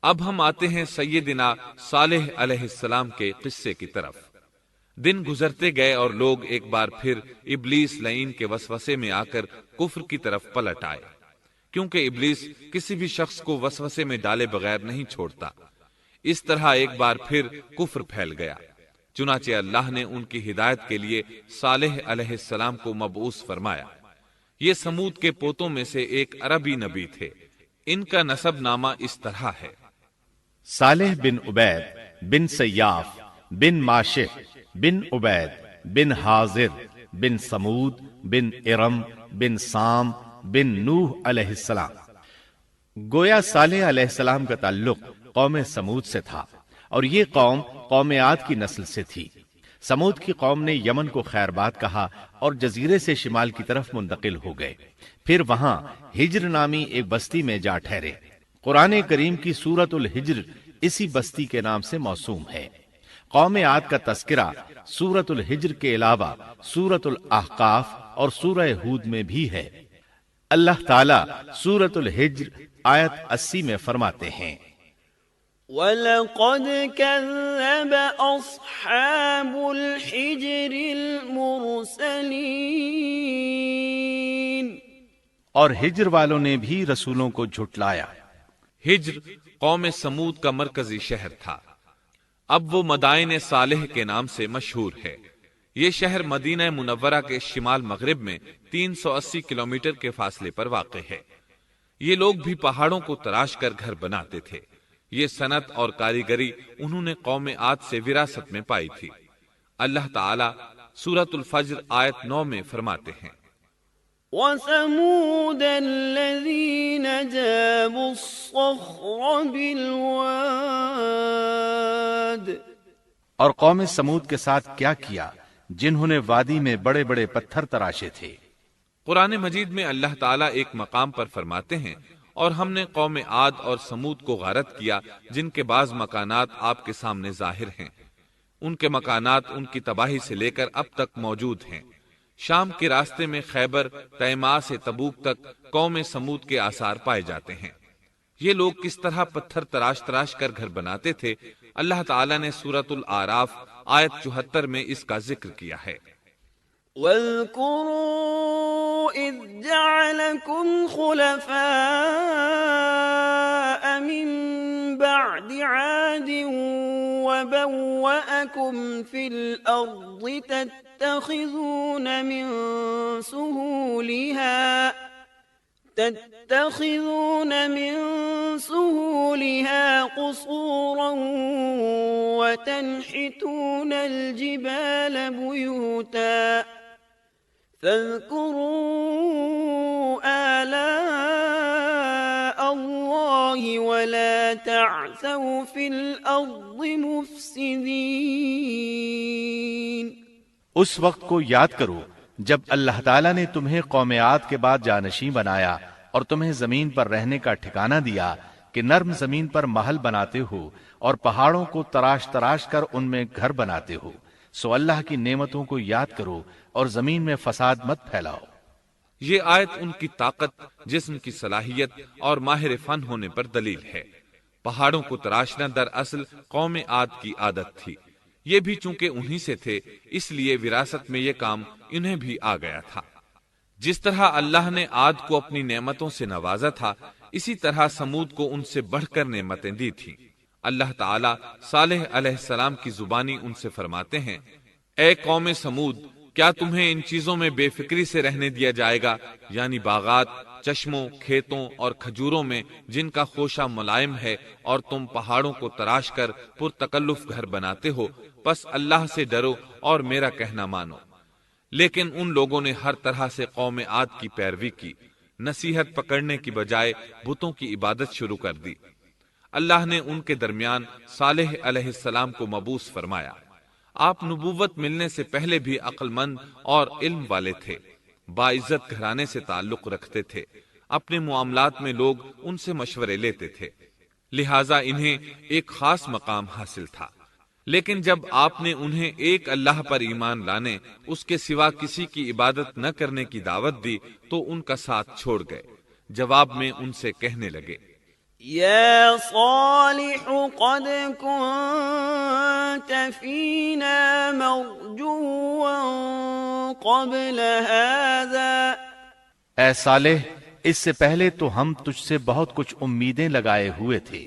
اب ہم آتے ہیں سیدنا صالح علیہ السلام کے قصے کی طرف۔ دن گزرتے گئے اور لوگ ایک بار پھر ابلیس لعین کے وسوسے میں آ کر کفر کی طرف پلٹ آئے، کیونکہ ابلیس کسی بھی شخص کو وسوسے میں ڈالے بغیر نہیں چھوڑتا۔ اس طرح ایک بار پھر کفر پھیل گیا، چنانچہ اللہ نے ان کی ہدایت کے لیے صالح علیہ السلام کو مبعوث فرمایا۔ یہ سمود کے پوتوں میں سے ایک عربی نبی تھے۔ ان کا نسب نامہ اس طرح ہے: صالح بن عبید بن سیاف بن ماشق بن عبید بن حاضر بن سمود بن ارم بن سام بن نوح علیہ السلام۔ گویا صالح علیہ السلام کا تعلق قوم سمود سے تھا، اور یہ قوم عاد کی نسل سے تھی۔ سمود کی قوم نے یمن کو خیر باد کہا اور جزیرے سے شمال کی طرف منتقل ہو گئے، پھر وہاں ہجر نامی ایک بستی میں جا ٹھہرے۔ قرآن کریم کی سورۃ الحجر اسی بستی کے نام سے موسوم ہے۔ قوم عاد کا تذکرہ سورۃ الحجر کے علاوہ سورۃ الاحقاف اور سورہ ہود میں بھی ہے۔ اللہ تعالیٰ سورۃ الحجر آیت 80 میں فرماتے ہیں: وَلَقَدْ كَذَّبَ أَصْحَابُ الْحِجْرِ الْمُرْسَلِينَ، اور ہجر والوں نے بھی رسولوں کو جھٹلایا۔ ہجر قوم سمود کا مرکزی شہر تھا۔ اب وہ مدائن صالح کے نام سے مشہور ہے۔ یہ شہر مدینہ منورہ کے شمال مغرب میں 380 کلومیٹر کے فاصلے پر واقع ہے۔ یہ لوگ بھی پہاڑوں کو تراش کر گھر بناتے تھے۔ یہ صنعت اور کاریگری انہوں نے قوم عاد سے وراثت میں پائی تھی۔ اللہ تعالیٰ سورۃ الفجر آیت 9 میں فرماتے ہیں: وَثَمُودَ الَّذِينَ جَابُوا الصَّخْرَ بِالْوَادِ، اور قوم سمود کے ساتھ کیا کیا جنہوں نے وادی میں بڑے بڑے پتھر تراشے تھے۔ قرآن مجید میں اللہ تعالیٰ ایک مقام پر فرماتے ہیں: اور ہم نے قوم عاد اور سمود کو غارت کیا جن کے بعض مکانات آپ کے سامنے ظاہر ہیں۔ ان کے مکانات ان کی تباہی سے لے کر اب تک موجود ہیں۔ شام کے راستے میں خیبر، تیماء سے تبوک تک قوم سمود کے آثار پائے جاتے ہیں۔ یہ لوگ کس طرح پتھر تراش تراش کر گھر بناتے تھے، اللہ تعالیٰ نے سورۃ الاعراف آیت 74 میں اس کا ذکر کیا ہے۔ وَاذْكُرُوا إِذْ جَعَلَكُمْ خُلَفَاءَ مِن بَعْدِ عَادٍ وَبَوَّأَكُمْ فِي الْأَرْضِ تَتَّخِذُونَ مِن سُهُولِهَا قُصُورًا وَتَنْحِتُونَ الْجِبَالَ بُيُوتًا فاذكروا آلاء الله ولا تعثوا في الأرض مفسدين۔ اس وقت کو یاد کرو جب اللہ تعالیٰ نے تمہیں قوم عاد کے بعد جانشین بنایا اور تمہیں زمین پر رہنے کا ٹھکانہ دیا کہ نرم زمین پر محل بناتے ہو اور پہاڑوں کو تراش تراش کر ان میں گھر بناتے ہو، سو اللہ کی نعمتوں کو یاد کرو اور زمین میں فساد مت پھیلاؤ۔ یہ آیت ان کی طاقت، جسم کی صلاحیت اور ماہر فن ہونے پر دلیل ہے۔ پہاڑوں کو تراشنا دراصل قوم عاد کی عادت تھی۔ یہ بھی چونکہ انہی سے تھے، اس لیے وراثت میں یہ کام انہیں بھی آ گیا تھا۔ جس طرح اللہ نے عاد کو اپنی نعمتوں سے نوازا تھا، اسی طرح سمود کو ان سے بڑھ کر نعمتیں دی تھیں۔ اللہ تعالیٰ صالح علیہ السلام کی زبانی ان سے فرماتے ہیں: اے قوم سمود، کیا تمہیں ان چیزوں میں بے فکری سے رہنے دیا جائے گا، یعنی باغات، چشموں، کھیتوں اور کھجوروں میں جن کا خوشہ ملائم ہے، اور تم پہاڑوں کو تراش کر پرتکلف گھر بناتے ہو؟ پس اللہ سے ڈرو اور میرا کہنا مانو۔ لیکن ان لوگوں نے ہر طرح سے قوم عاد کی پیروی کی، نصیحت پکڑنے کی بجائے بتوں کی عبادت شروع کر دی۔ اللہ نے ان کے درمیان صالح علیہ السلام کو مبعوث فرمایا۔ آپ نبوت ملنے سے پہلے بھی عقل مند اور علم والے تھے، باعزت گھرانے سے تعلق رکھتے تھے، اپنے معاملات میں لوگ ان سے مشورے لیتے تھے، لہٰذا انہیں ایک خاص مقام حاصل تھا۔ لیکن جب آپ نے انہیں ایک اللہ پر ایمان لانے، اس کے سوا کسی کی عبادت نہ کرنے کی دعوت دی تو ان کا ساتھ چھوڑ گئے۔ جواب میں ان سے کہنے لگے: يا صالح قد كنت فينا مرجوا قبل هذا اے صالح، اس سے پہلے تو ہم تجھ سے بہت کچھ امیدیں لگائے ہوئے تھے۔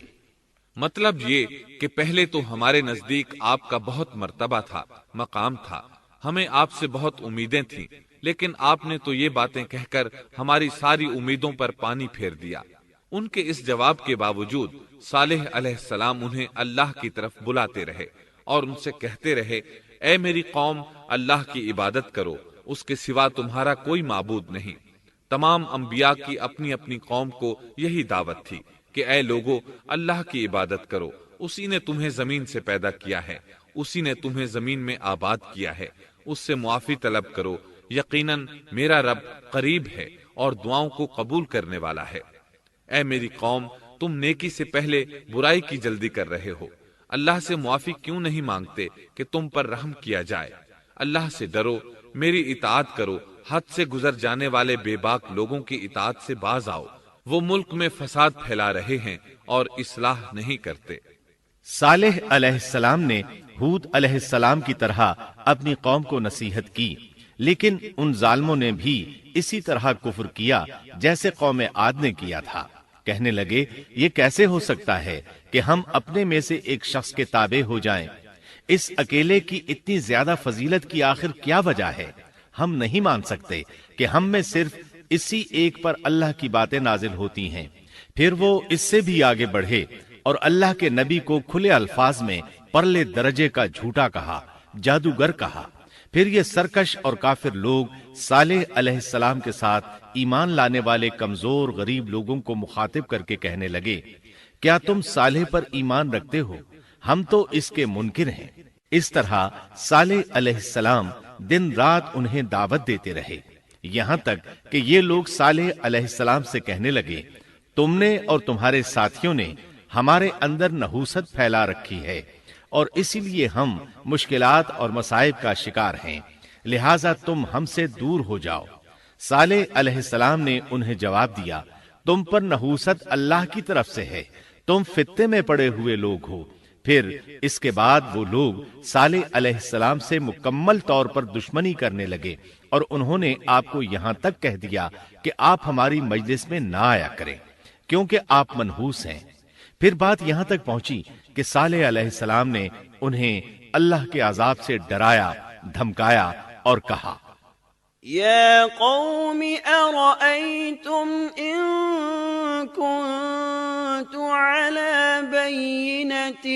مطلب یہ کہ پہلے تو ہمارے نزدیک آپ کا بہت مرتبہ تھا، مقام تھا، ہمیں آپ سے بہت امیدیں تھیں، لیکن آپ نے تو یہ باتیں کہہ کر ہماری ساری امیدوں پر پانی پھیر دیا۔ ان کے اس جواب کے باوجود صالح علیہ السلام انہیں اللہ کی طرف بلاتے رہے اور ان سے کہتے رہے، اے میری قوم، اللہ کی عبادت کرو، اس کے سوا تمہارا کوئی معبود نہیں۔ تمام انبیاء کی اپنی اپنی قوم کو یہی دعوت تھی کہ اے لوگو، اللہ کی عبادت کرو، اسی نے تمہیں زمین سے پیدا کیا ہے، اسی نے تمہیں زمین میں آباد کیا ہے، اس سے معافی طلب کرو، یقیناً میرا رب قریب ہے اور دعاؤں کو قبول کرنے والا ہے۔ اے میری قوم، تم نیکی سے پہلے برائی کی جلدی کر رہے ہو، اللہ سے معافی کیوں نہیں مانگتے کہ تم پر رحم کیا جائے؟ اللہ سے ڈرو، میری اطاعت کرو، حد سے گزر جانے والے بے باک لوگوں کی اطاعت سے باز آؤ، وہ ملک میں فساد پھیلا رہے ہیں اور اصلاح نہیں کرتے۔ صالح علیہ السلام نے ہود علیہ السلام کی طرح اپنی قوم کو نصیحت کی، لیکن ان ظالموں نے بھی اسی طرح کفر کیا جیسے قوم عاد نے کیا تھا۔ کہنے لگے، یہ کیسے ہو سکتا ہے کہ ہم اپنے میں سے ایک شخص کے تابع ہو جائیں؟ اس اکیلے کی اتنی زیادہ فضیلت کی آخر کیا وجہ ہے؟ ہم نہیں مان سکتے کہ ہم میں صرف اسی ایک پر اللہ کی باتیں نازل ہوتی ہیں۔ پھر وہ اس سے بھی آگے بڑھے اور اللہ کے نبی کو کھلے الفاظ میں پرلے درجے کا جھوٹا کہا، جادوگر کہا۔ پھر یہ سرکش اور کافر لوگ صالح علیہ السلام کے ساتھ ایمان لانے والے کمزور غریب لوگوں کو مخاطب کر کے کہنے لگے، کیا تم صالح پر ایمان رکھتے ہو؟ ہم تو اس کے منکر ہیں۔ اس طرح صالح علیہ السلام دن رات انہیں دعوت دیتے رہے، یہاں تک کہ یہ لوگ صالح علیہ السلام سے کہنے لگے، تم نے اور تمہارے ساتھیوں نے ہمارے اندر نحوست پھیلا رکھی ہے اور اسی لیے ہم مشکلات اور مصائب کا شکار ہیں، لہٰذا تم ہم سے دور ہو جاؤ۔ صالح علیہ السلام نے انہیں جواب دیا، تم پر نحوست اللہ کی طرف سے ہے، تم فتنے میں پڑے ہوئے لوگ ہو۔ پھر اس کے بعد وہ لوگ صالح علیہ السلام سے مکمل طور پر دشمنی کرنے لگے اور انہوں نے آپ کو یہاں تک کہہ دیا کہ آپ ہماری مجلس میں نہ آیا کریں کیونکہ آپ منحوس ہیں۔ پھر بات یہاں تک پہنچی کہ صالح علیہ السلام نے انہیں اللہ کے عذاب سے ڈرایا، دھمکایا اور کہا، يا قوم أرأيتم إن كنت على بينة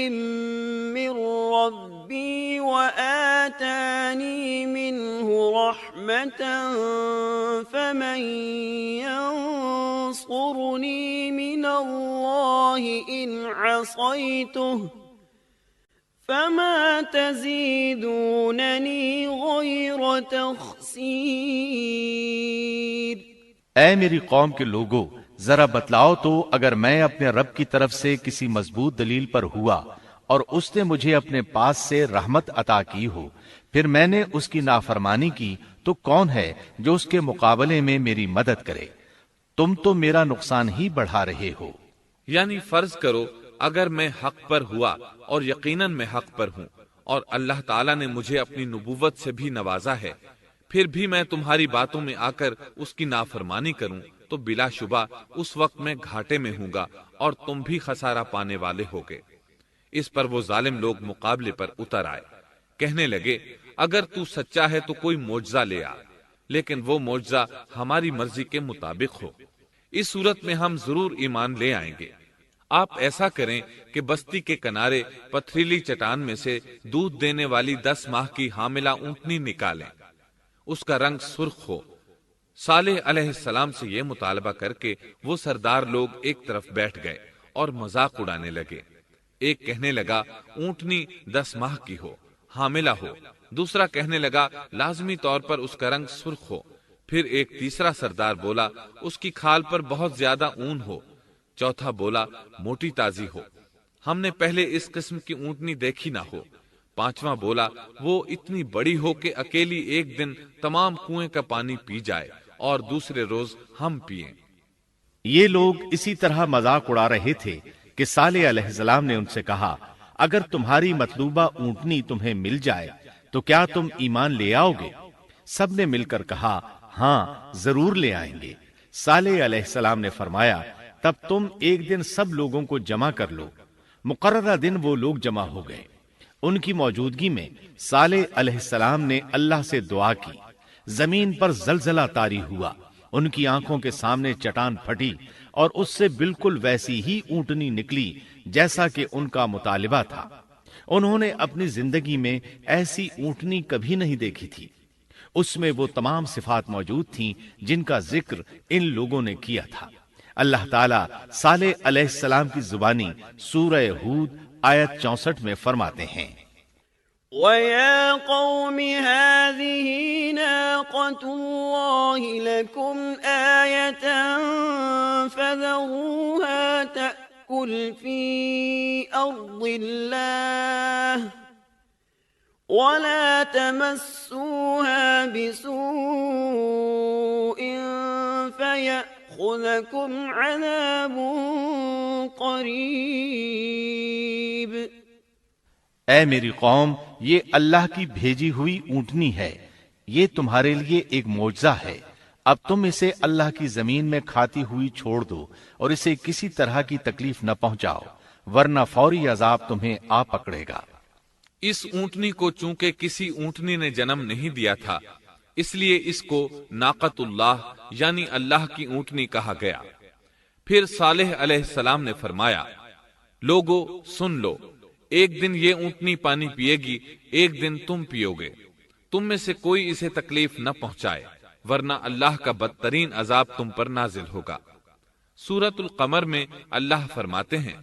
من ربي وآتاني منه رحمة فمن ينصرني من الله إن عصيته فما تزيدونني غير تخسير۔ اے میری قوم کے لوگو، ذرا بتلاؤ تو، اگر میں اپنے رب کی طرف سے کسی مضبوط دلیل پر ہوا اور اس نے مجھے اپنے پاس سے رحمت عطا کی ہو، پھر میں نے اس کی نافرمانی کی، تو کون ہے جو اس کے مقابلے میں میری مدد کرے؟ تم تو میرا نقصان ہی بڑھا رہے ہو۔ یعنی فرض کرو اگر میں حق پر ہوا اور یقیناً میں حق پر ہوں اور اللہ تعالیٰ نے مجھے اپنی نبوت سے بھی نوازا ہے، پھر بھی میں تمہاری باتوں میں آ کر اس کی نافرمانی کروں تو بلا شبہ اس وقت میں گھاٹے میں ہوں گا اور تم بھی خسارہ پانے والے ہوگے۔ اس پر وہ ظالم لوگ مقابلے پر اتر آئے، کہنے لگے، اگر تو سچا ہے تو کوئی معجزہ لے آ، لیکن وہ معجزہ ہماری مرضی کے مطابق ہو، اس صورت میں ہم ضرور ایمان لے آئیں گے۔ آپ ایسا کریں کہ بستی کے کنارے پتھریلی چٹان میں سے دودھ دینے والی 10 ماہ کی حاملہ اونٹنی نکالیں، اس کا رنگ سرخ ہو۔ صالح علیہ السلام سے یہ مطالبہ کر کے وہ سردار لوگ ایک طرف بیٹھ گئے اور مذاق اڑانے لگے۔ ایک کہنے لگا اونٹنی 10 ماہ کی ہو، حاملہ ہو، دوسرا کہنے لگا لازمی طور پر اس کا رنگ سرخ ہو، پھر ایک تیسرا سردار بولا اس کی کھال پر بہت زیادہ اون ہو، چوتھا بولا موٹی تازی ہو، ہم نے پہلے اس قسم کی اونٹنی دیکھی نہ ہو، پانچواں بولا وہ اتنی بڑی ہو کہ اکیلی ایک دن تمام کنویں کا پانی پی جائے اور دوسرے روز ہم پئیں۔ یہ لوگ اسی طرح مذاق اڑا رہے تھے کہ صالح علیہ السلام نے ان سے کہا، اگر تمہاری مطلوبہ اونٹنی تمہیں مل جائے تو کیا تم ایمان لے آؤ گے؟ سب نے مل کر کہا، ہاں ضرور لے آئیں گے۔ صالح علیہ السلام نے فرمایا، تب تم ایک دن سب لوگوں کو جمع کر لو۔ مقررہ دن وہ لوگ جمع ہو گئے۔ ان کی موجودگی میں صالح علیہ السلام نے اللہ سے دعا کی۔ زمین پر زلزلہ طاری ہوا، ان کی آنکھوں کے سامنے چٹان پھٹی اور اس سے بالکل ویسی ہی اونٹنی نکلی جیسا کہ ان کا مطالبہ تھا۔ انہوں نے اپنی زندگی میں ایسی اونٹنی کبھی نہیں دیکھی تھی۔ اس میں وہ تمام صفات موجود تھیں جن کا ذکر ان لوگوں نے کیا تھا۔ اللہ تعالیٰ صالح علیہ السلام کی زبانی سورہ ہود آیت 64 میں فرماتے ہیں، وَيَا قَوْمِ هَٰذِهِ نَاقَةُ اللَّهِ لَكُمْ آيَةً فَذَرُوهَا تَأْكُلْ فِي أَرْضِ اللَّهِ وَلَا تَمَسُّوهَا بِسُوءٍ فَيَأْخُذَكُمْ عَذَابٌ قَرِيبٌ۔ اے میری قوم، یہ اللہ کی بھیجی ہوئی اونٹنی ہے، یہ تمہارے لیے ایک معجزہ ہے۔ اب تم اسے اللہ کی زمین میں کھاتی ہوئی چھوڑ دو اور اسے کسی طرح کی تکلیف نہ پہنچاؤ، ورنہ فوری عذاب تمہیں آ پکڑے گا۔ اس اونٹنی کو چونکہ کسی اونٹنی نے جنم نہیں دیا تھا، اس لیے اس کو ناقۃ اللہ یعنی اللہ کی اونٹنی کہا گیا۔ پھر صالح علیہ السلام نے فرمایا، لوگو سن لو، ایک دن یہ اونٹنی پانی پیے گی، ایک دن تم پیو گے، تم میں سے کوئی اسے تکلیف نہ پہنچائے، ورنہ اللہ کا بدترین عذاب تم پر نازل ہوگا۔ سورۃ القمر میں اللہ فرماتے ہیں،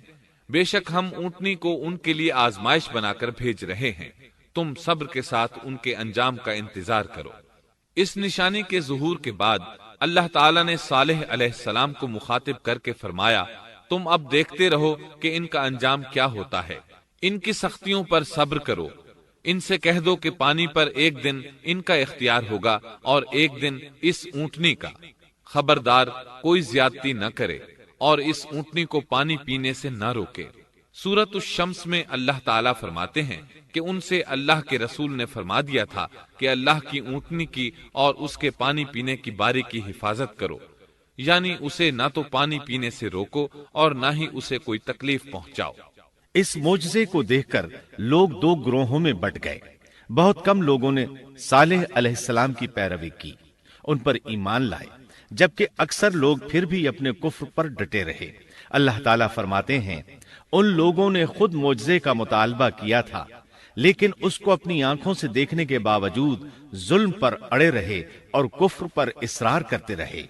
بے شک ہم اونٹنی کو ان کے لیے آزمائش بنا کر بھیج رہے ہیں، تم صبر کے ساتھ ان کے انجام کا انتظار کرو۔ اس نشانی کے ظہور کے بعد اللہ تعالیٰ نے صالح علیہ السلام کو مخاطب کر کے فرمایا، تم اب دیکھتے رہو کہ ان کا انجام کیا ہوتا ہے، ان کی سختیوں پر صبر کرو، ان سے کہہ دو کہ پانی پر ایک دن ان کا اختیار ہوگا اور ایک دن اس اونٹنی کا، خبردار کوئی زیادتی نہ کرے اور اس اونٹنی کو پانی پینے سے نہ روکے۔ سورۃ الشمس میں اللہ تعالیٰ فرماتے ہیں کہ ان سے اللہ کے رسول نے فرما دیا تھا کہ اللہ کی اونٹنی کی اور اس کے پانی پینے کی باری کی حفاظت کرو، یعنی اسے نہ تو پانی پینے سے روکو اور نہ ہی اسے کوئی تکلیف پہنچاؤ۔ اس معجزے کو دیکھ کر لوگ دو گروہوں میں بٹ گئے۔ بہت کم لوگوں نے صالح علیہ السلام کی پیروی کی، ان پر ایمان لائے، جبکہ اکثر لوگ پھر بھی اپنے کفر پر ڈٹے رہے۔ اللہ تعالیٰ فرماتے ہیں، ان لوگوں نے خود معجزے کا مطالبہ کیا تھا، لیکن اس کو اپنی آنکھوں سے دیکھنے کے باوجود ظلم پر اڑے رہے اور کفر پر اصرار کرتے رہے۔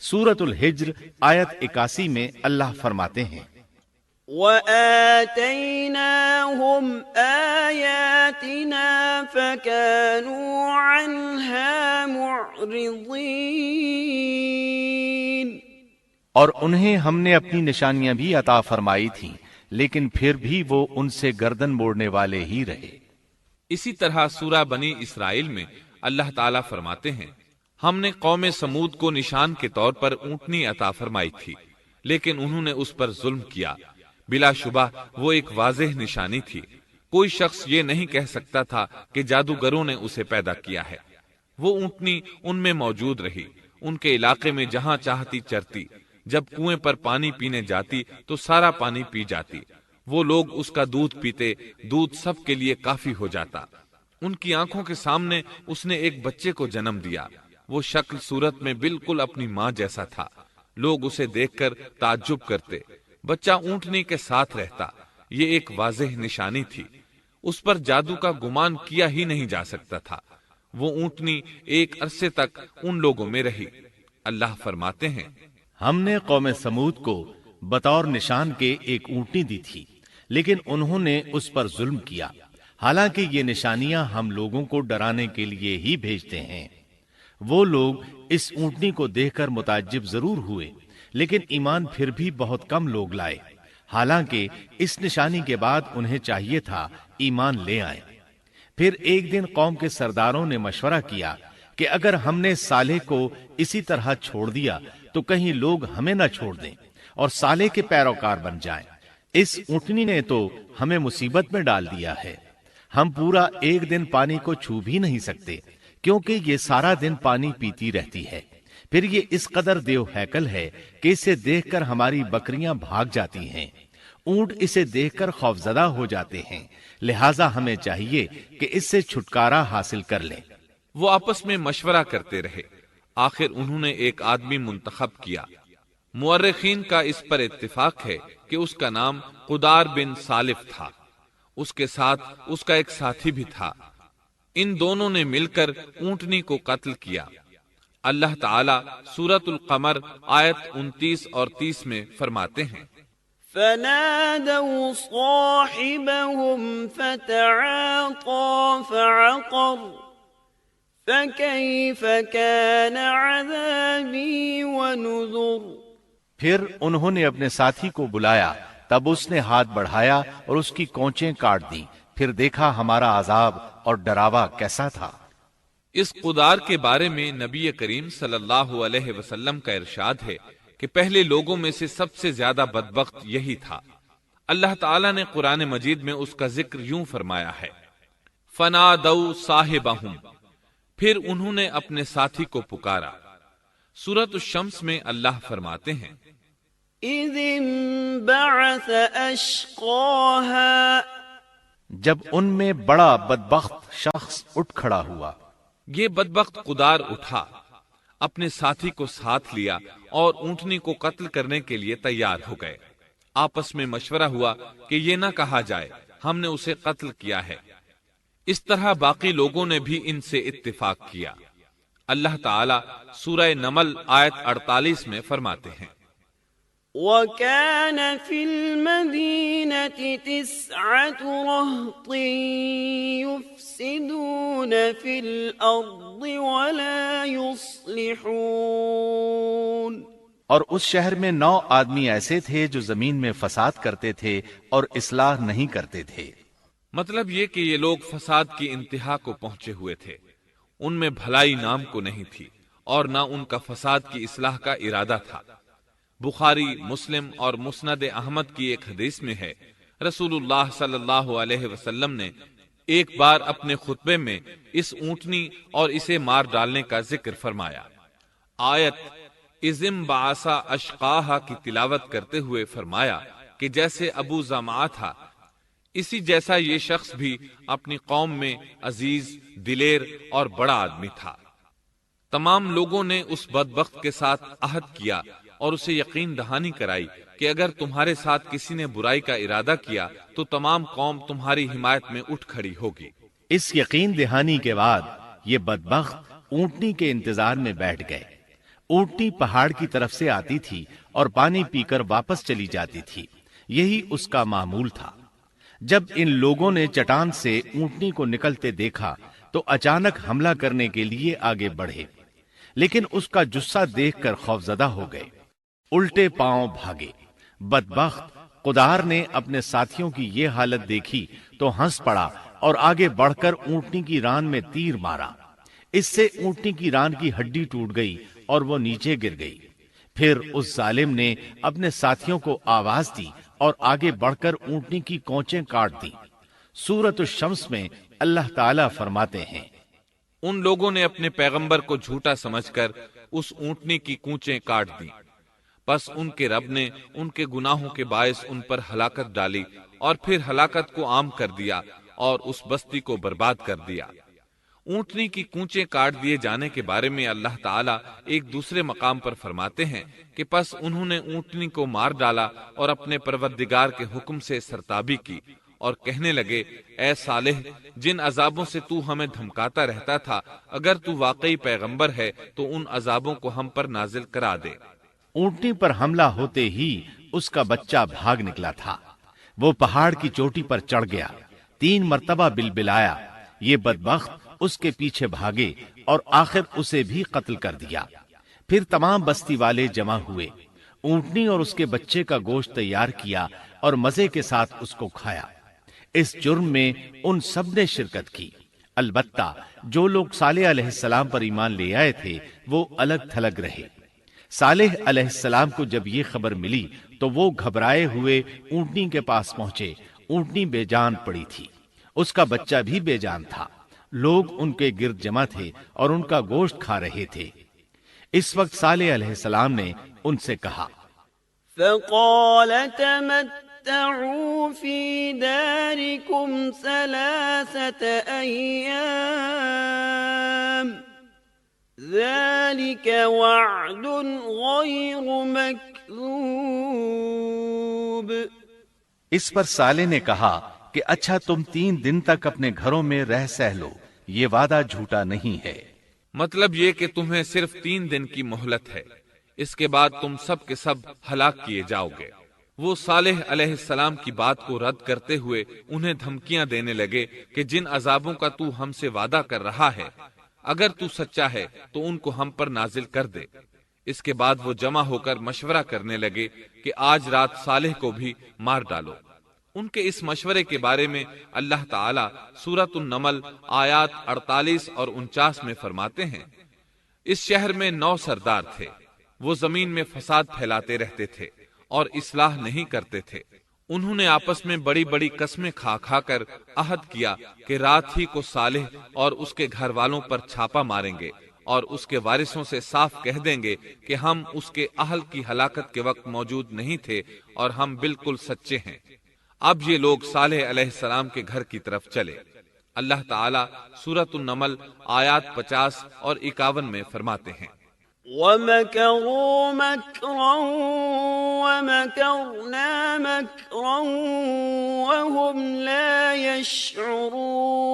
سورۃ الحجر آیت 81 میں اللہ فرماتے ہیں، وَآتَيْنَاهُمْ آيَاتِنَا فَكَانُوا عَنْهَا مُعْرِضِينَ۔ اور انہیں ہم نے اپنی نشانیاں بھی عطا فرمائی تھیں، لیکن پھر بھی وہ ان سے گردن موڑنے والے ہی رہے۔ اسی طرح سورہ بنی اسرائیل میں اللہ تعالیٰ فرماتے ہیں، ہم نے قوم سمود کو نشان کے طور پر اونٹنی عطا فرمائی تھی، لیکن انہوں نے اس پر ظلم کیا۔ بلا شبہ وہ ایک واضح نشانی تھی، کوئی شخص یہ نہیں کہہ سکتا تھا کہ جادوگروں نے اسے پیدا کیا ہے۔ وہ اونٹنی ان میں موجود رہی، ان کے علاقے میں جہاں چاہتی چرتی، جب کنویں پر پانی پینے جاتی تو سارا پانی پی جاتی، وہ لوگ اس کا دودھ پیتے، دودھ سب کے لیے کافی ہو جاتا۔ ان کی آنکھوں کے سامنے اس نے ایک بچے کو جنم دیا، وہ شکل صورت میں بالکل اپنی ماں جیسا تھا، لوگ اسے دیکھ کر تعجب کرتے۔ بچہ اونٹنی کے ساتھ رہتا، یہ ایک واضح نشانی تھی، اس پر جادو کا گمان کیا ہی نہیں جا سکتا تھا۔ وہ اونٹنی ایک عرصے تک ان لوگوں میں رہی۔ اللہ فرماتے ہیں، ہم نے قوم سمود کو بطور نشان کے ایک اونٹنی دی تھی، لیکن انہوں نے اس پر ظلم کیا۔ حالانکہ یہ نشانیاں ہم لوگوں کو ڈرانے کے لیے ہی بھیجتے ہیں۔ وہ لوگ اس اونٹنی کو دیکھ کر متعجب ضرور ہوئے، لیکن ایمان پھر بھی بہت کم لوگ لائے، حالانکہ اس نشانی کے بعد انہیں چاہیے تھا ایمان لے آئیں۔ پھر ایک دن قوم کے سرداروں نے مشورہ کیا کہ اگر ہم نے صالح کو اسی طرح چھوڑ دیا تو کہیں لوگ ہمیں نہ چھوڑ دیں اور صالح کے پیروکار بن جائیں۔ اس اونٹنی نے تو ہمیں مصیبت میں ڈال دیا ہے، ہم پورا ایک دن پانی کو چھو بھی نہیں سکتے، کیونکہ یہ سارا دن پانی پیتی رہتی ہے۔ پھر یہ اس قدر دیو ہیکل ہے کہ اسے دیکھ کر ہماری بکریاں بھاگ جاتی ہیں، اونٹ اسے دیکھ کر خوفزدہ ہو جاتے ہیں، لہٰذا ہمیں چاہیے کہ اس سے چھٹکارا حاصل کر لیں۔ وہ آپس میں مشورہ کرتے رہے، آخر انہوں نے ایک آدمی منتخب کیا۔ مورخین کا اس پر اتفاق ہے کہ اس کا نام قدار بن سالف تھا، اس کے ساتھ اس کا ایک ساتھی بھی تھا۔ ان دونوں نے مل کر اونٹنی کو قتل کیا۔ اللہ تعالیٰ سورۃ القمر آیت 29 اور 30 میں فرماتے ہیں، فنادوا صاحبهم فتعاطى فعقر فكيف كان عذابي ونذر۔ پھر انہوں نے اپنے ساتھی کو بلایا، تب اس نے ہاتھ بڑھایا اور اس کی کونچیں کاٹ دیں، پھر دیکھا ہمارا عذاب اور ڈراوا کیسا تھا۔ اس قدار کے بارے میں نبی کریم صلی اللہ علیہ وسلم کا ارشاد ہے کہ پہلے لوگوں میں سے سب سے زیادہ بدبخت یہی تھا۔ اللہ تعالیٰ نے قرآن مجید میں اس کا ذکر یوں فرمایا ہے، فنادوا صاحبہم، پھر انہوں نے اپنے ساتھی کو پکارا۔ سورۃ الشمس میں اللہ فرماتے ہیں، اذ انبعث اشقاها، جب ان میں بڑا بدبخت شخص اٹھ کھڑا ہوا۔ یہ بدبخت قدار اٹھا، اپنے ساتھی کو ساتھ لیا اور اونٹنی کو قتل کرنے کے لیے تیار ہو گئے۔ آپس میں مشورہ ہوا کہ یہ نہ کہا جائے ہم نے اسے قتل کیا ہے۔ اس طرح باقی لوگوں نے بھی ان سے اتفاق کیا۔ اللہ تعالیٰ سورہ نمل آیت 48 میں فرماتے ہیں، وَكَانَ فِي الْمَدِينَةِ 9 رَهْطٍ يُفْسِدُونَ فِي الْأَرْضِ وَلَا يُصْلِحُونَ، اور اس شہر میں 9 آدمی ایسے تھے جو زمین میں فساد کرتے تھے اور اصلاح نہیں کرتے تھے۔ مطلب یہ کہ یہ لوگ فساد کی انتہا کو پہنچے ہوئے تھے، ان میں بھلائی نام کو نہیں تھی اور نہ ان کا فساد کی اصلاح کا ارادہ تھا۔ بخاری، مسلم اور مسند احمد کی ایک حدیث میں ہے، رسول اللہ صلی اللہ علیہ وسلم نے ایک بار اپنے خطبے میں اس اونٹنی اور اسے مار ڈالنے کا ذکر فرمایا۔ آیت اذم بعثا اشقاہا کی تلاوت کرتے ہوئے فرمایا کہ جیسے ابو زمعہ تھا، اسی جیسا یہ شخص بھی اپنی قوم میں عزیز، دلیر اور بڑا آدمی تھا۔ تمام لوگوں نے اس بدبخت کے ساتھ عہد کیا اور اسے یقین دہانی کرائی کہ اگر تمہارے ساتھ کسی نے برائی کا ارادہ کیا تو تمام قوم تمہاری حمایت میں اٹھ کھڑی ہوگی۔ اس یقین دہانی کے بعد یہ بدبخت اونٹنی کے انتظار میں بیٹھ گئے۔ اونٹنی پہاڑ کی طرف سے آتی تھی اور پانی پی کر واپس چلی جاتی تھی، یہی اس کا معمول تھا۔ جب ان لوگوں نے چٹان سے اونٹنی کو نکلتے دیکھا تو اچانک حملہ کرنے کے لیے آگے بڑھے، لیکن اس کا جثہ دیکھ کر خوفزدہ ہو گئے، الٹے پاؤں بھاگے۔ بدبخت قدار نے اپنے ساتھیوں کی یہ حالت دیکھی تو ہنس پڑا اور آگے بڑھ کر اونٹنی کی ران میں تیر مارا۔ اس سے اونٹنی کی ران کی ہڈی ٹوٹ گئی اور وہ نیچے گر گئی۔ پھر اس ظالم نے اپنے ساتھیوں کو آواز دی اور آگے بڑھ کر اونٹنی کی کونچیں کاٹ دی۔ سورۃ الشمس میں اللہ تعالیٰ فرماتے ہیں، ان لوگوں نے اپنے پیغمبر کو جھوٹا سمجھ کر اس اونٹنی کی کونچیں کاٹ دی، پس ان کے رب نے ان کے گناہوں کے باعث ان پر ہلاکت ڈالی اور پھر ہلاکت کو عام کر دیا اور اس بستی کو برباد کر دیا۔ اونٹنی کی کونچیں کاٹ دیے جانے کے بارے میں اللہ تعالیٰ ایک دوسرے مقام پر فرماتے ہیں کہ پس انہوں نے اونٹنی کو مار ڈالا اور اپنے پروردگار کے حکم سے سرتابی کی اور کہنے لگے، اے صالح، جن عذابوں سے تو ہمیں دھمکاتا رہتا تھا، اگر تو واقعی پیغمبر ہے تو ان عذابوں کو ہم پر نازل کرا دے۔ اونٹنی پر حملہ ہوتے ہی اس کا بچہ بھاگ نکلا تھا۔ وہ پہاڑ کی چوٹی پر چڑھ گیا، 3 مرتبہ بلبلایا۔ یہ بدبخت اس کے پیچھے بھاگے اور آخر اسے بھی قتل کر دیا۔ پھر تمام بستی والے جمع ہوئے، اونٹنی اور اس کے بچے کا گوشت تیار کیا اور مزے کے ساتھ اس کو کھایا۔ اس جرم میں ان سب نے شرکت کی، البتہ جو لوگ صالح علیہ السلام پر ایمان لے آئے تھے وہ الگ تھلگ رہے۔ صالح علیہ السلام کو جب یہ خبر ملی تو وہ گھبرائے ہوئے اونٹنی کے پاس پہنچے۔ اونٹنی بے جان پڑی تھی، اس کا بچہ بھی بے جان تھا۔ لوگ ان کے گرد جمع تھے اور ان کا گوشت کھا رہے تھے۔ اس وقت صالح علیہ السلام نے ان سے کہا، فقال تمتعوا في داركم 3 أيام ذلك وعد غير مكذوب۔ اس پر صالح نے کہا کہ اچھا تم 3 دن تک اپنے گھروں میں رہ سہ لو، یہ وعدہ جھوٹا نہیں ہے۔ مطلب یہ کہ تمہیں صرف 3 دن کی مہلت ہے، اس کے بعد تم سب کے سب ہلاک کیے جاؤ گے۔ وہ صالح علیہ السلام کی بات کو رد کرتے ہوئے انہیں دھمکیاں دینے لگے کہ جن عذابوں کا تو ہم سے وعدہ کر رہا ہے، اگر تو سچا ہے تو ان کو ہم پر نازل کر دے۔ اس کے بعد وہ جمع ہو کر مشورہ کرنے لگے کہ آج رات صالح کو بھی مار ڈالو۔ ان کے اس مشورے کے بارے میں اللہ تعالی سورۃ النمل آیات 48 اور 49 میں فرماتے ہیں، اس شہر میں 9 سردار تھے، وہ زمین میں فساد پھیلاتے رہتے تھے اور اصلاح نہیں کرتے تھے۔ انہوں نے آپس میں بڑی بڑی قسمیں کھا کھا کر عہد کیا کہ رات ہی کو صالح اور اس کے گھر والوں پر چھاپا ماریں گے اور اس کے وارثوں سے صاف کہہ دیں گے کہ ہم اس کے اہل کی ہلاکت کے وقت موجود نہیں تھے اور ہم بالکل سچے ہیں۔ اب یہ لوگ صالح علیہ السلام کے گھر کی طرف چلے۔ اللہ تعالیٰ سورۃ النمل آیات 50 اور 51 میں فرماتے ہیں، وَمَكَرُوا مَكْرًا وَمَكَرْنَا مَكْرًا وَهُمْ لَا يَشْعُرُونَ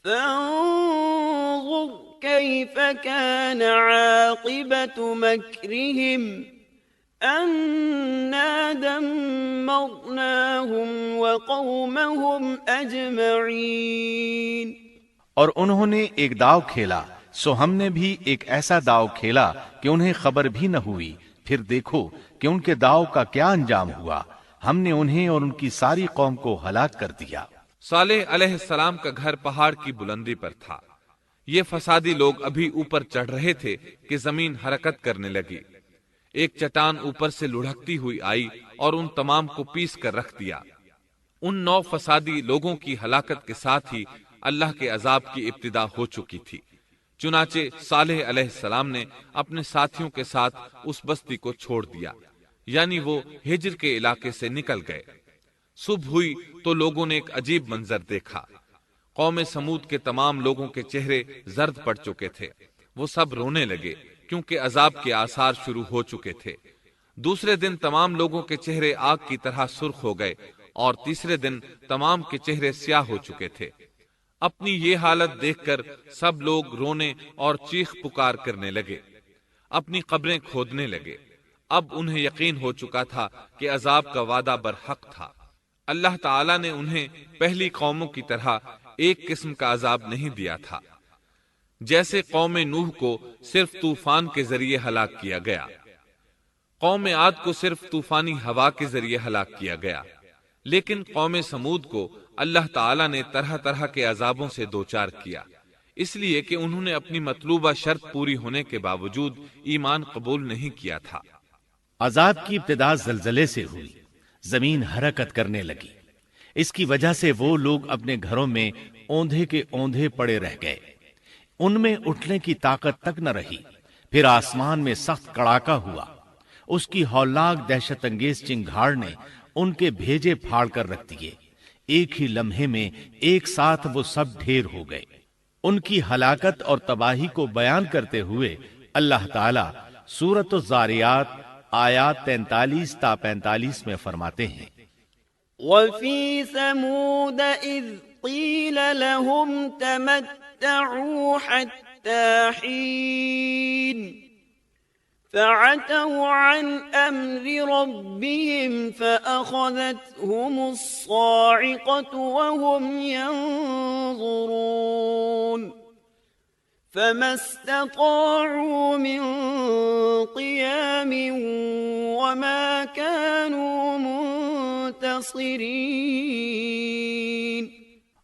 فَانظُرْ كَيْفَ كَانَ عَاقِبَةُ مَكْرِهِمْ أَنَّا دَمَّرْنَاهُمْ وَقَوْمَهُمْ أَجْمَعِينَ۔ اور انہوں نے ایک داؤ کھیلا، سو ہم نے بھی ایک ایسا داؤ کھیلا کہ انہیں خبر بھی نہ ہوئی۔ پھر دیکھو کہ ان کے داؤ کا کیا انجام ہوا، ہم نے انہیں اور ان کی ساری قوم کو ہلاک کر دیا۔ صالح علیہ السلام کا گھر پہاڑ کی بلندی پر تھا۔ یہ فسادی لوگ ابھی اوپر چڑھ رہے تھے کہ زمین حرکت کرنے لگی۔ ایک چٹان اوپر سے لڑھکتی ہوئی آئی اور ان تمام کو پیس کر رکھ دیا۔ ان 9 فسادی لوگوں کی ہلاکت کے ساتھ ہی اللہ کے عذاب کی ابتدا ہو چکی تھی۔ چنانچہ صالح علیہ السلام نے اپنے ساتھیوں کے ساتھ اس بستی کو چھوڑ دیا، یعنی وہ ہجر کے علاقے سے نکل گئے۔ صبح ہوئی تو لوگوں نے ایک عجیب منظر دیکھا۔ قوم سمود کے تمام لوگوں کے چہرے زرد پڑ چکے تھے، وہ سب رونے لگے کیونکہ عذاب کے آثار شروع ہو چکے تھے۔ دوسرے دن تمام لوگوں کے چہرے آگ کی طرح سرخ ہو گئے اور تیسرے دن تمام کے چہرے سیاہ ہو چکے تھے۔ اپنی یہ حالت دیکھ کر سب لوگ رونے اور چیخ پکار کرنے لگے، اپنی قبریں کھودنے لگے۔ اب انہیں یقین ہو چکا تھا کہ عذاب کا وعدہ برحق تھا۔ اللہ تعالیٰ نے انہیں پہلی قوموں کی طرح ایک قسم کا عذاب نہیں دیا تھا، جیسے قوم نوح کو صرف طوفان کے ذریعے ہلاک کیا گیا، قوم عاد کو صرف طوفانی ہوا کے ذریعے ہلاک کیا گیا، لیکن قوم سمود کو اللہ تعالیٰ نے طرح طرح کے عذابوں سے دوچار کیا، اس لیے کہ انہوں نے اپنی مطلوبہ شرط پوری ہونے کے باوجود ایمان قبول نہیں کیا تھا۔ عذاب کی ابتدا زلزلے سے ہوئی، زمین حرکت کرنے لگی۔ اس کی وجہ سے وہ لوگ اپنے گھروں میں اوندھے کے اوندھے پڑے رہ گئے، ان میں اٹھنے کی طاقت تک نہ رہی۔ پھر آسمان میں سخت کڑاکا ہوا، اس کی ہولناک دہشت انگیز چنگھاڑ نے ان کے بھیجے پھاڑ کر رکھ دیے۔ ایک ہی لمحے میں ایک ساتھ وہ سب ڈھیر ہو گئے۔ ان کی ہلاکت اور تباہی کو بیان کرتے ہوئے اللہ تعالی سورۃ الزاریات آیات 43 تا 45 میں فرماتے ہیں، وَفِي ثَمُودَ إِذْ قِيلَ لَهُمْ تَمَتَّعُوا حَتَّى حِينٍ فَعَتَوْا عَنْ أَمْرِ رَبِّهِمْ فَأَخَذَتْهُمُ الصَّاعِقَةُ وَهُمْ يَنظُرُونَ فَمَا اسْتَطَاعُوا مِنْ قِيَامٍ وَمَا كَانُوا منتصرین۔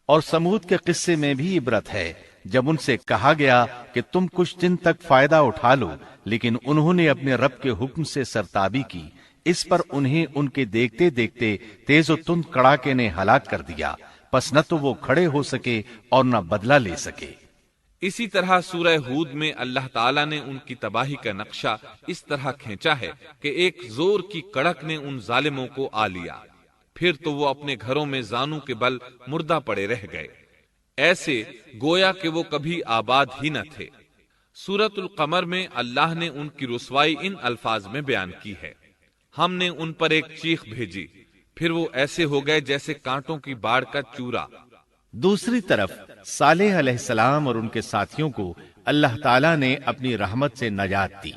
اور سمود کے قصے میں بھی عبرت ہے۔ جب ان سے کہا گیا کہ تم کچھ دن تک فائدہ اٹھا لو، لیکن انہوں نے اپنے رب کے حکم سے سرتابی کی، اس پر انہیں ان کے دیکھتے دیکھتے تیز و تند کڑاکے نے ہلاک کر دیا، پس نہ تو وہ کھڑے ہو سکے اور نہ بدلہ لے سکے۔ اسی طرح سورہ ہود میں اللہ تعالیٰ نے ان کی تباہی کا نقشہ اس طرح کھینچا ہے کہ ایک زور کی کڑک نے ان ظالموں کو آ لیا، پھر تو وہ اپنے گھروں میں زانوں کے بل مردہ پڑے رہ گئے، ایسے گویا کہ وہ کبھی آباد ہی نہ تھے۔ سورۃ القمر میں اللہ نے ان کی رسوائی ان الفاظ میں بیان کی ہے: ہم نے ان پر ایک چیخ بھیجی، پھر وہ ایسے ہو گئے جیسے کانٹوں کی باڑ کا چورا۔ دوسری طرف صالح علیہ السلام اور ان کے ساتھیوں کو اللہ تعالیٰ نے اپنی رحمت سے نجات دی۔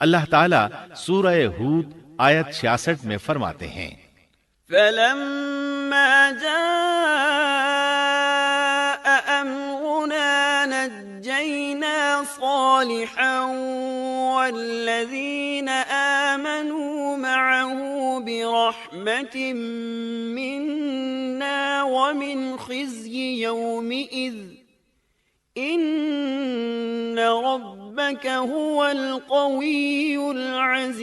اللہ تعالیٰ سورہ ہود آیت 66 میں فرماتے ہیں: فَلَمَّا جَاءَ أَمْرُنَا نَجَّيْنَا صَالِحًا وَالَّذِينَ آمَنُوا مَعَهُ بِرَحْمَةٍ مِنَّا وَمِنْ خِزْيِ يَوْمِئِذٍ إِنَّ رَبَّكَ هُوَ الْقَوِيُّ الْعَزِيزُ۔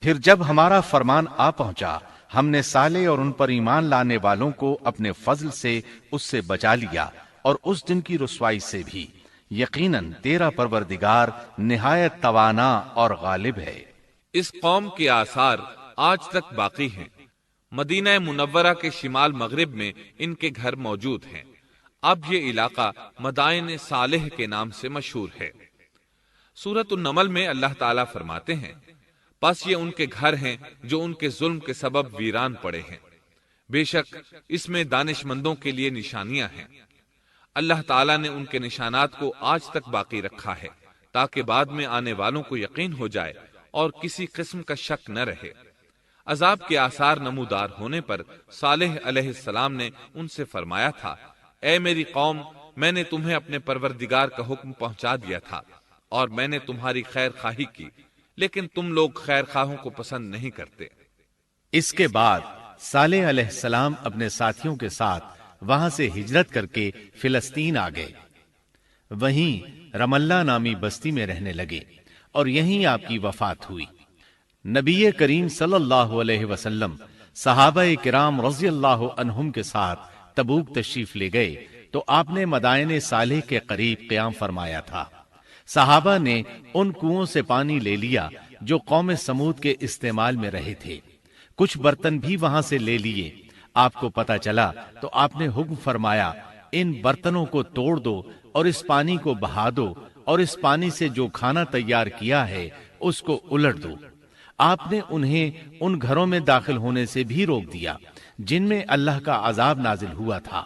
پھر جب ہمارا فرمان آ پہنچا، ہم نے صالح اور ان پر ایمان لانے والوں کو اپنے فضل سے اس سے بچا لیا اور اس دن کی رسوائی سے بھی۔ یقیناً تیرا پروردگار نہایت توانا اور غالب ہے۔ اس قوم کے آثار آج تک باقی ہیں۔ مدینہ منورہ کے شمال مغرب میں ان کے گھر موجود ہیں۔ اب یہ علاقہ مدائن صالح کے نام سے مشہور ہے۔ سورۃ النمل میں اللہ تعالیٰ فرماتے ہیں: پس یہ ان کے گھر ہیں جو ان کے ظلم کے سبب ویران پڑے ہیں، بے شک اس میں دانش مندوں کے لیے نشانیاں ہیں۔ اللہ تعالیٰ نے ان کے نشانات کو آج تک باقی رکھا ہے تاکہ بعد میں آنے والوں کو یقین ہو جائے اور کسی قسم کا شک نہ رہے۔ عذاب کے آثار نمودار ہونے پر صالح علیہ السلام نے ان سے فرمایا تھا: اے میری قوم، میں نے تمہیں اپنے پروردگار کا حکم پہنچا دیا تھا اور میں نے تمہاری خیر خواہی کی، لیکن تم لوگ خیر خواہوں کو پسند نہیں کرتے۔ اس کے بعد صالح علیہ السلام اپنے ساتھیوں کے ساتھ وہاں سے ہجرت کر کے فلسطین آ گئے، وہیں رملہ نامی بستی میں رہنے لگے اور یہیں آپ کی وفات ہوئی۔ نبی کریم صلی اللہ علیہ وسلم صحابہ کرام رضی اللہ عنہم کے ساتھ تبوک تشریف لے گئے تو آپ نے مدائن صالح کے قریب قیام فرمایا تھا۔ صحابہ نے ان کنووں سے پانی لے لیا جو قوم سمود کے استعمال میں رہے تھے، کچھ برتن بھی وہاں سے لے لیے۔ آپ کو پتا چلا تو آپ نے حکم فرمایا: ان برتنوں کو توڑ دو اور اس پانی کو بہا دو، اور اس پانی سے جو کھانا تیار کیا ہے اس کو الٹ دو۔ آپ نے انہیں ان گھروں میں داخل ہونے سے بھی روک دیا جن میں اللہ کا عذاب نازل ہوا تھا۔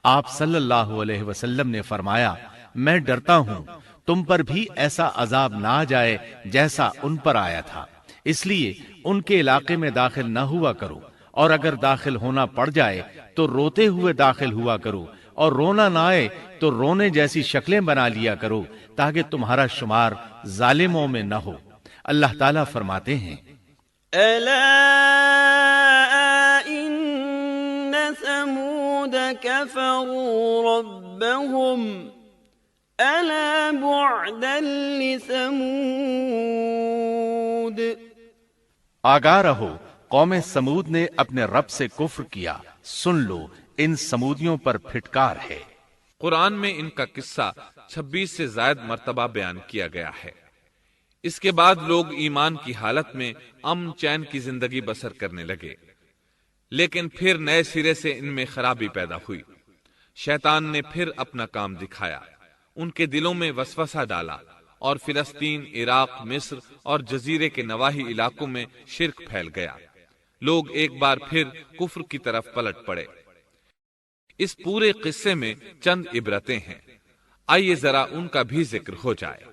آپ صلی اللہ علیہ وسلم نے فرمایا: میں ڈرتا ہوں تم پر بھی ایسا عذاب نہ آ جائے جیسا ان پر آیا تھا، اس لیے ان کے علاقے میں داخل نہ ہوا کرو، اور اگر داخل ہونا پڑ جائے تو روتے ہوئے داخل ہوا کرو، اور رونا نہ آئے تو رونے جیسی شکلیں بنا لیا کرو تاکہ تمہارا شمار ظالموں میں نہ ہو۔ اللہ تعالیٰ فرماتے ہیں: ألا إن ثمود كفروا ربهم ألا بعدا لثمود۔ آگاہ رہو، قوم سمود نے اپنے رب سے کفر کیا، سن لو ان سمودیوں پر پھٹکار ہے۔ قرآن میں ان کا قصہ 26 سے زائد مرتبہ بیان کیا گیا ہے۔ اس کے بعد لوگ ایمان کی حالت میں امن چین کی زندگی بسر کرنے لگے، لیکن پھر نئے سرے سے ان میں خرابی پیدا ہوئی۔ شیطان نے پھر اپنا کام دکھایا، ان کے دلوں میں وسوسہ ڈالا، اور فلسطین، عراق، مصر اور جزیرے کے نواحی علاقوں میں شرک پھیل گیا۔ لوگ ایک بار پھر کفر کی طرف پلٹ پڑے۔ اس پورے قصے میں چند عبرتیں ہیں، آئیے ذرا ان کا بھی ذکر ہو جائے۔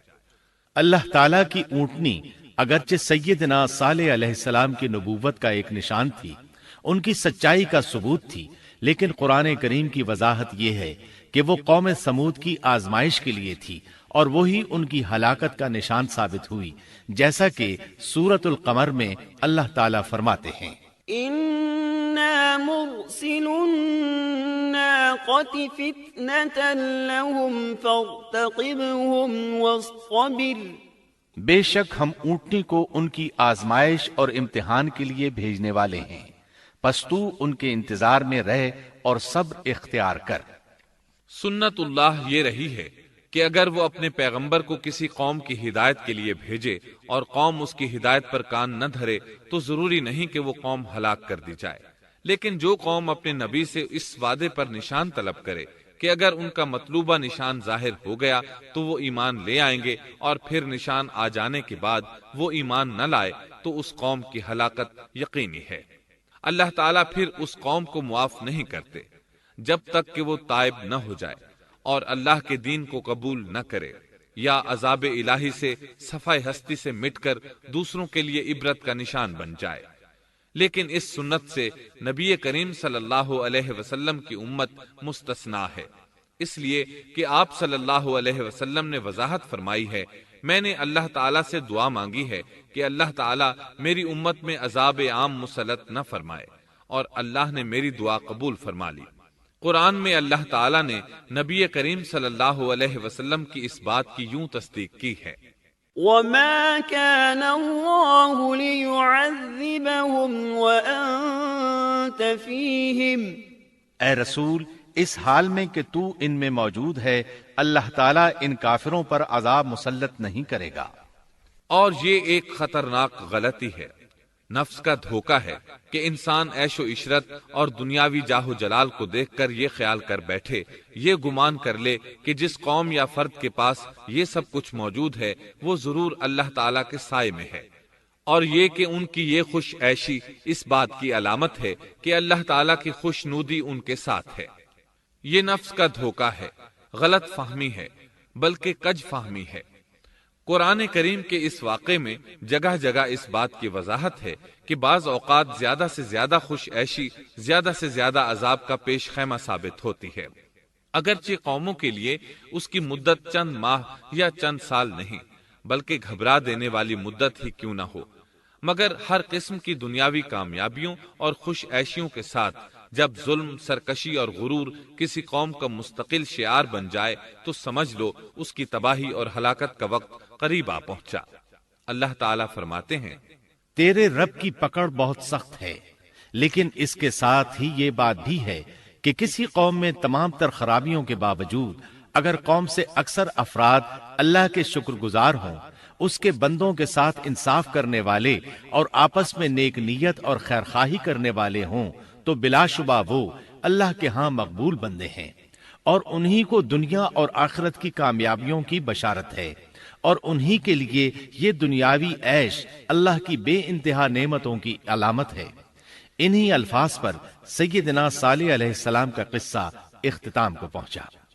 اللہ تعالیٰ کی اونٹنی اگرچہ سیدنا صالح علیہ السلام کی نبوت کا ایک نشان تھی، ان کی سچائی کا ثبوت تھی، لیکن قرآن کریم کی وضاحت یہ ہے کہ وہ قوم سمود کی آزمائش کے لیے تھی، اور وہی ان کی ہلاکت کا نشان ثابت ہوئی، جیسا کہ سورۃ القمر میں اللہ تعالیٰ فرماتے ہیں: إن إنا مرسل الناقة فتنة لهم فارتقبهم واصطبر بے شک ہم اونٹنی کو ان کی آزمائش اور امتحان کے لیے بھیجنے والے ہیں، پس تو ان کے انتظار میں رہ اور صبر اختیار کر۔ سنت اللہ یہ رہی ہے کہ اگر وہ اپنے پیغمبر کو کسی قوم کی ہدایت کے لیے بھیجے اور قوم اس کی ہدایت پر کان نہ دھرے تو ضروری نہیں کہ وہ قوم ہلاک کر دی جائے، لیکن جو قوم اپنے نبی سے اس وعدے پر نشان طلب کرے کہ اگر ان کا مطلوبہ نشان ظاہر ہو گیا تو وہ ایمان لے آئیں گے، اور پھر نشان آ جانے کے بعد وہ ایمان نہ لائے تو اس قوم کی ہلاکت یقینی ہے۔ اللہ تعالیٰ پھر اس قوم کو معاف نہیں کرتے جب تک کہ وہ تائب نہ ہو جائے اور اللہ کے دین کو قبول نہ کرے، یا عذاب الہی سے صفائے ہستی سے مٹ کر دوسروں کے لیے عبرت کا نشان بن جائے۔ لیکن اس سنت سے نبی کریم صلی اللہ علیہ وسلم کی امت مستثنا ہے، اس لیے کہ آپ صلی اللہ علیہ وسلم نے وضاحت فرمائی ہے، میں نے اللہ تعالیٰ سے دعا مانگی ہے کہ اللہ تعالیٰ میری امت میں عذاب عام مسلط نہ فرمائے، اور اللہ نے میری دعا قبول فرما لی۔ قرآن میں اللہ تعالیٰ نے نبی کریم صلی اللہ علیہ وسلم کی اس بات کی یوں تصدیق کی ہے، وما كان الله ليعذبهم وأنت فيهم اے رسول اس حال میں کہ تو ان میں موجود ہے، اللہ تعالیٰ ان کافروں پر عذاب مسلط نہیں کرے گا۔ اور یہ ایک خطرناک غلطی ہے، نفس کا دھوکہ ہے کہ انسان عیش و عشرت اور دنیاوی جاہ و جلال کو دیکھ کر یہ خیال کر بیٹھے، یہ گمان کر لے کہ جس قوم یا فرد کے پاس یہ سب کچھ موجود ہے وہ ضرور اللہ تعالیٰ کے سائے میں ہے، اور یہ کہ ان کی یہ خوش عیشی اس بات کی علامت ہے کہ اللہ تعالیٰ کی خوش نودی ان کے ساتھ ہے۔ یہ نفس کا دھوکہ ہے، غلط فہمی ہے، بلکہ کج فہمی ہے۔ قرآن کریم کے اس واقعے میں جگہ جگہ اس بات کی وضاحت ہے کہ بعض اوقات زیادہ سے زیادہ خوش عیشی زیادہ سے زیادہ عذاب کا پیش خیمہ ثابت ہوتی ہے، اگرچہ قوموں کے لیے اس کی مدت چند ماہ یا چند سال نہیں بلکہ گھبرا دینے والی مدت ہی کیوں نہ ہو، مگر ہر قسم کی دنیاوی کامیابیوں اور خوش عیشیوں کے ساتھ جب ظلم، سرکشی اور غرور کسی قوم کا مستقل شعار بن جائے تو سمجھ لو اس کی تباہی اور ہلاکت کا وقت قریب آ پہنچا۔ اللہ تعالیٰ فرماتے ہیں، تیرے رب کی پکڑ بہت سخت ہے، لیکن اس کے ساتھ ہی یہ بات بھی ہے کہ کسی قوم میں تمام تر خرابیوں کے باوجود اگر قوم سے اکثر افراد اللہ کے شکر گزار ہوں، اس کے بندوں کے ساتھ انصاف کرنے والے اور آپس میں نیک نیت اور خیرخواہی کرنے والے ہوں تو بلا شبہ وہ اللہ کے ہاں مقبول بندے ہیں، اور انہی کو دنیا اور آخرت کی کامیابیوں کی بشارت ہے، اور انہی کے لیے یہ دنیاوی عیش اللہ کی بے انتہا نعمتوں کی علامت ہے۔ انہی الفاظ پر سیدنا صالح علیہ السلام کا قصہ اختتام کو پہنچا۔